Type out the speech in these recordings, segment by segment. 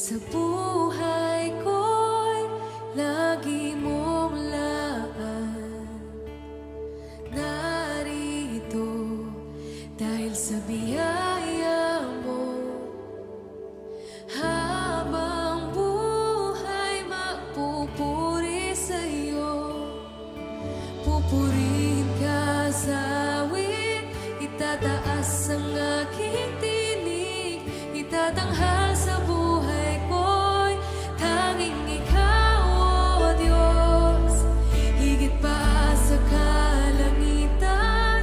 Sa buhay ko'y lagi mong laan. Narito dahil sa biyaya mo. Habang buhay magpupuri sa'yo. Pupurihin ka sa awit, itataas ang aking tinig, itatanghal sa buhay ko'y tanging ikaw, O Diyos. Higit pa sa kalangitan,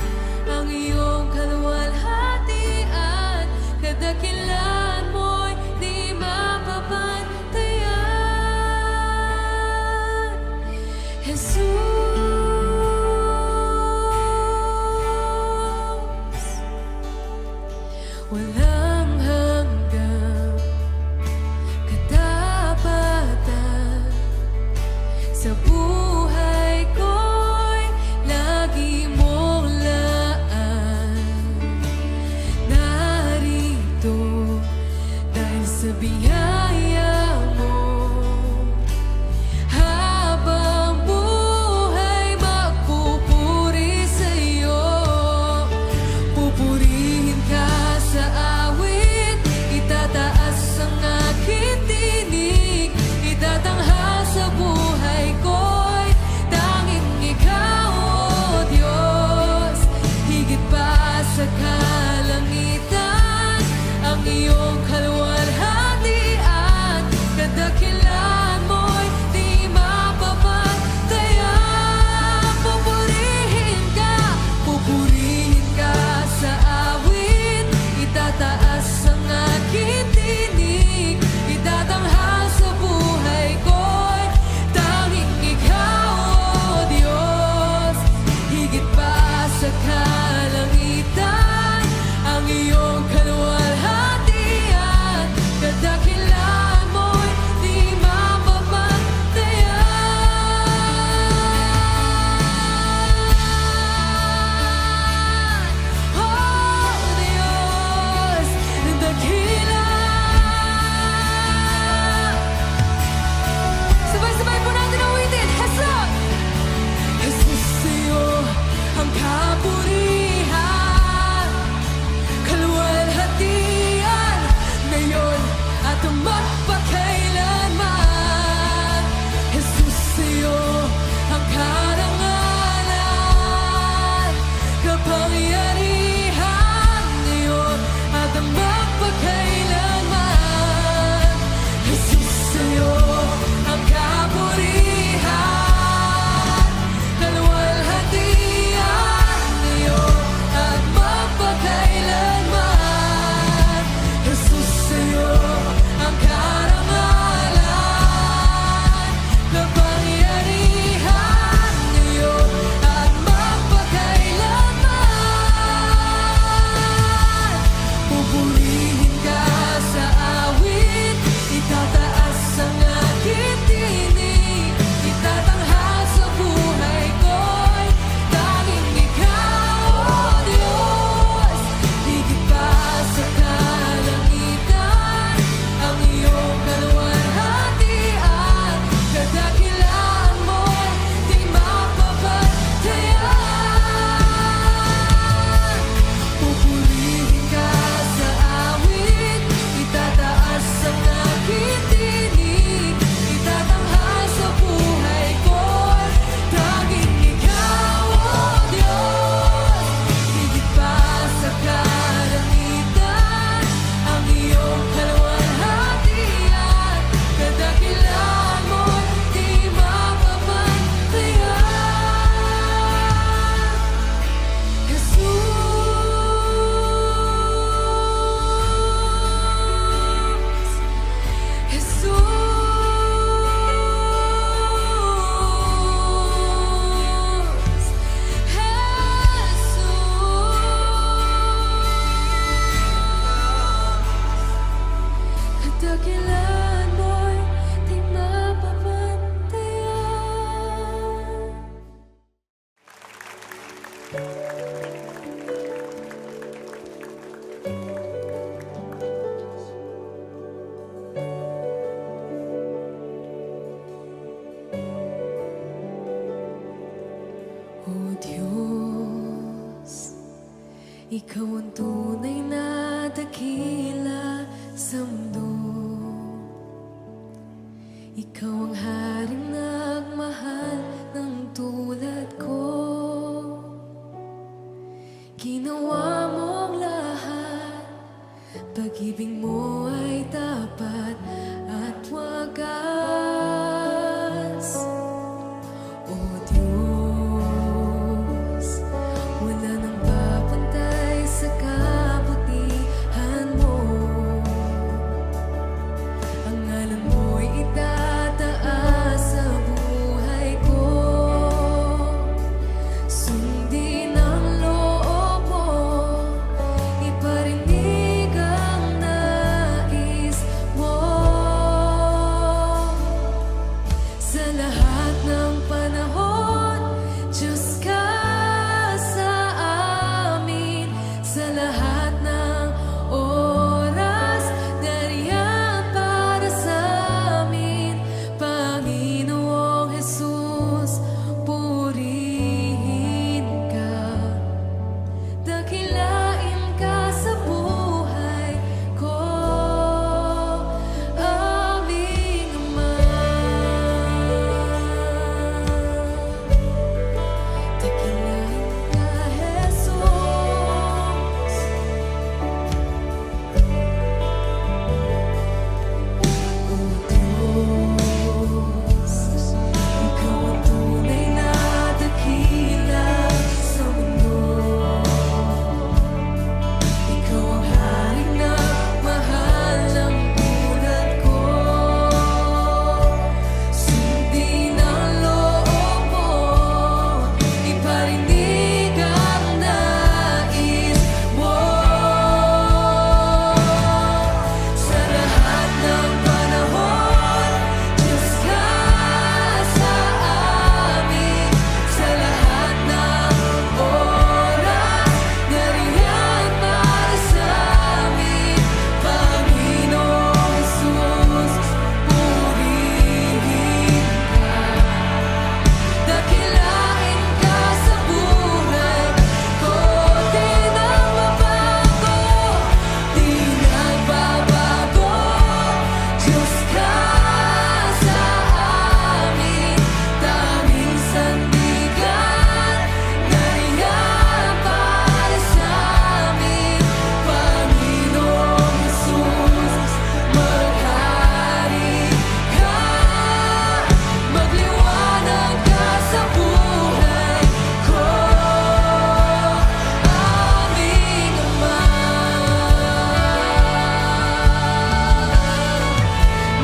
ang iyong kaluwalhatian, kadakilaan mo'y di mapapantayan. Jesus, walang hanggang katapatan. Sa buhay ko'y lagi mong laan. Narito dahil sa biyaya mo. Habang buhay magpupuri sa'yo. Pupurihin ka sa awit, itataas ang aking tinig, itatanghal sa buhay ko'y tanging ikaw, O Diyos. Higit pa sa kalangitan, ang iyong kaluwalhatian, kadakilaan mo'y di mapapantayan. Pupurihin ka sa awit, itataas ang aking tinig, itatanghal sa buhay ko'y tanging ikaw, O Diyos. Higit pa sa kalangitan, ang iyong kaluwalhatian, kadakilaan mo'y di mapapantayan. Oh Diyos, dakila. Sabay-sabay po natin awitin. Jesus! Jesus, sa'yo ang kapurihan, kaluwalhatian, ngayon at magpakailanman. Jesus, sa'yo ang karangalan, kapangyarihan, ngayon at magpakailanman. Jesus, sa'yo ang kapurihan, kaluwalhatian, ngayon at magpakailanman. Jesus, sa'yo ang karangalan, kapangyarihan, ngayon at magpakailanman. Pupurihin ka sa awit, itataas ang aking tinig, itatanghal sa buhay ko'y tanging ikaw, O Diyos. Higit pa sa kalangitan, ang iyong kaluwalhatian, kadakilaan mo'y di mapapantayan. Pupurihin ka sa awit, itataas ang aking tinig, itatanghal sa buhay ko'y tanging ikaw, O Diyos. Higit pa sa kalangitan, ang iyong kaluwalhatian, kadakilaan mo'y di mapapantayan. Jesus, kadakilaan mo'y di mapapantayan. Ikaw ang tunay na dakila sa mundo. Ikaw ang haring nagmahal ng tulad ko. Ginawa mong lahat, pag-ibig mo ay tapat at wagas. O Diyos, wala nang papantay sa kabutihan mo. Ang ngalan mo'y itataas sa buhay ko. Sundin ang loob mo, iparinig ang nais mo. Sa lahat ng panahon, Diyos ka sa amin. Sa lahat ng oras, nariyan para sa amin. Panginoong Jesus, purihin ka. Dakilain ka sa buhay ko, aming Ama. Dakilain ka, Jesus. O Diyos, Ikaw ang tunay na dakila sa mundo. Ikaw ang haring nagmahal ng tulad ko. Sundin ang loob mo, iparinig ang nais mo. Sa lahat ng panahon, Diyos ka sa amin. Sa lahat ng oras, nariyan para sa amin. Panginoong Jesus, purihin ka. Dakilain ka sa buhay ko. Di nagbabago, di nagbabago. Diyos ka sa amin. Tanging sandigan, nariyan para sa amin. Panginoong Jesus, maghari ka. Magliwanag ka sa buhay ko, aming Ama.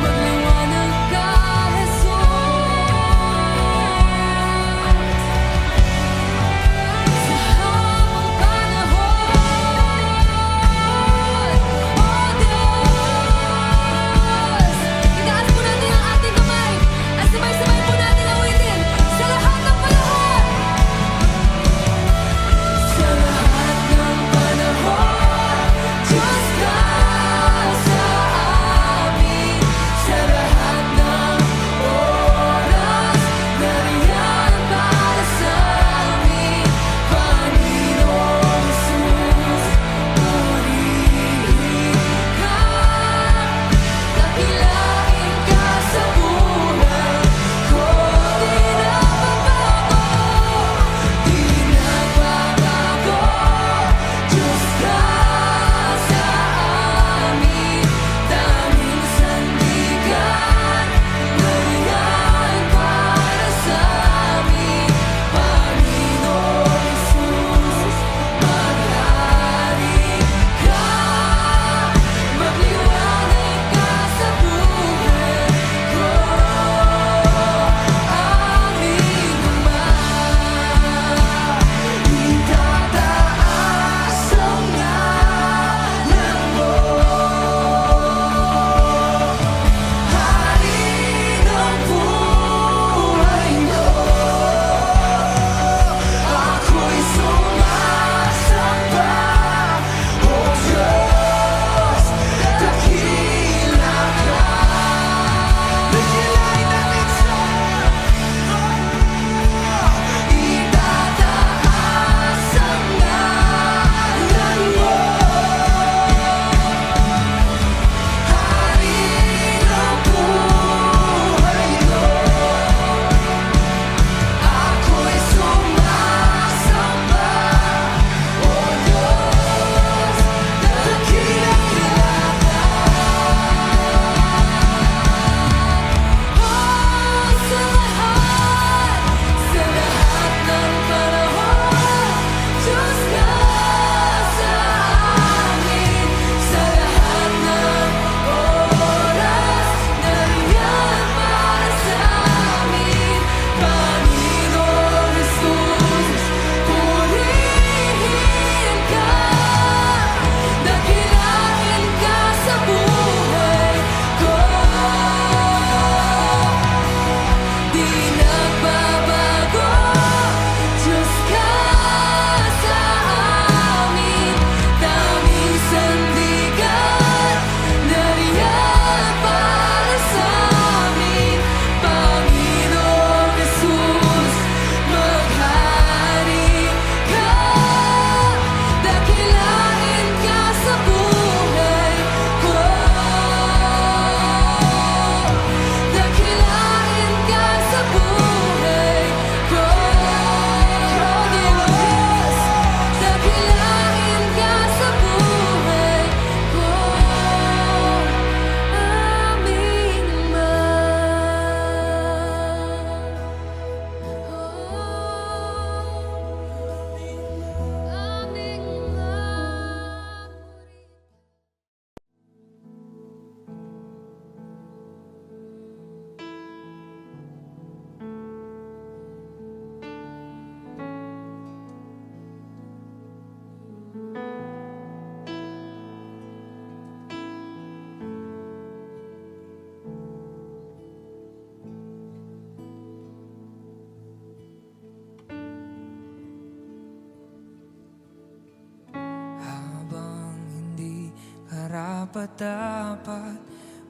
karapat-dapat,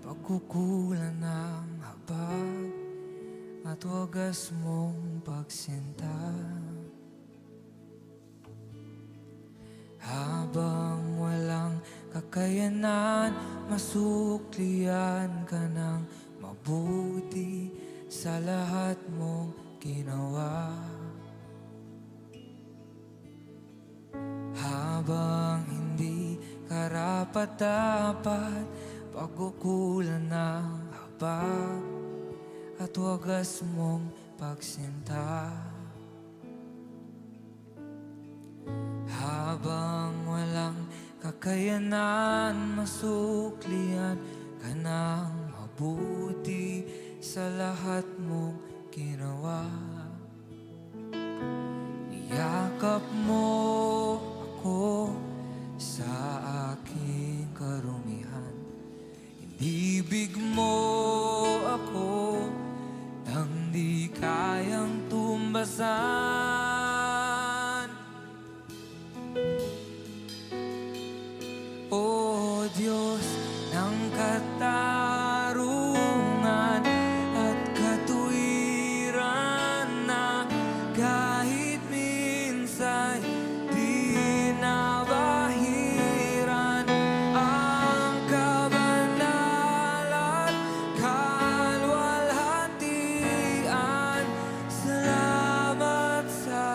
pagkukulan ng habag at wagas mong pagsinta. Habang walang kakayanan, masuklian ka ng mabuti sa lahat mong ginawa. Habang hindi karapat-dapat, pagkukulan ng habag at wagas mong pagsinta. Habang walang kakayanan, masuklian ka ng mabuti sa lahat mong ginawa. Niyakap mo ako sa aking karumihan, inibig mo ako nang di kayang tumbasan. O Diyos ng katarungan at katuwiran, na kahit minsan di nabahiran ang kabanalan, kalwalhatian. Salamat sa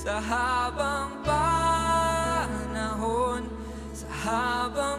sa habang panahon, sa habang